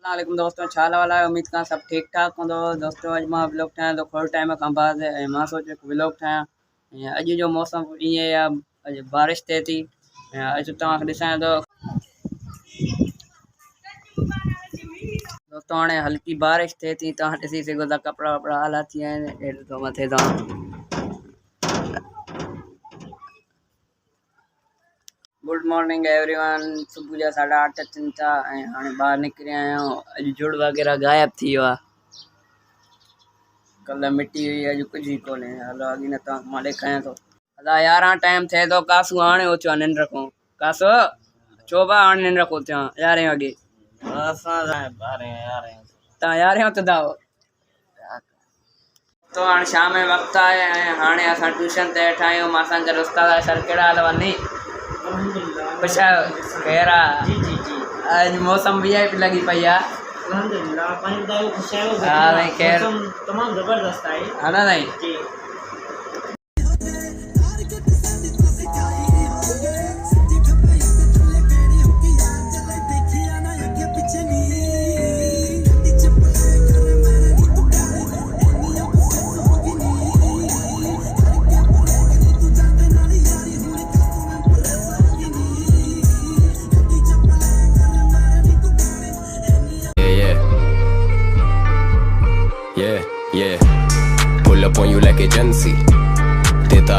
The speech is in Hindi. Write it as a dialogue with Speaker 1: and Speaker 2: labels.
Speaker 1: अस्सलाम दोस्तों, छाल वाला उम्मीद का सब ठीक ठाक हूंदो। दोस्तों अॼु मां व्लॉग ठाहियां थो खोड़ टाइम खां बाद ऐं मां सोचियो व्लॉग ठाहियां। अॼु जो मौसम ईअं आहे, अॼु बारिश थिए थी। अॼु तव्हांखे ॾेखारियां थो दोस्तों, हाणे हल्की बारिश थिए थी। तव्हां ॾिसी सघो था कपिड़ा वपिड़ा आला थी विया आहिनि। हेठि थो मथे तव्हां गुड मॉर्निंग एवरीवन। सुबुह जा 8:30 थियनि था ऐं हाणे ॿाहिरि निकिरी आया आहियूं। अॼु जुड़ वग़ैरह गायब थी वियो आहे। कल्ह मिटी हुई, अॼु कुझु ई कोन्हे। हलो अॻी न तव्हांखे मां ॾेखारियां थो। अदा 11 टाइम थिए थो। कासू हाणे उथियो आहे निंड खां। कासो छो बा हाणे निंड खां उथिया 11 वॻे? तव्हां 11 उथंदा हो? तो हाणे शाम जो वक़्तु आहे ऐं हाणे असां ट्यूशन ते वेठा आहियूं। मां असांजा उस्ताद सर कहिड़ा हाल वञी ख़ुशि आहियो? ख़ैर आहे? अॼु मौसम VIP लॻी पई आहे। हाँ भाई, खैर
Speaker 2: तमाम जबरदस्त है
Speaker 1: ना नहीं।
Speaker 3: Yeah, pull up on you like agency. Teta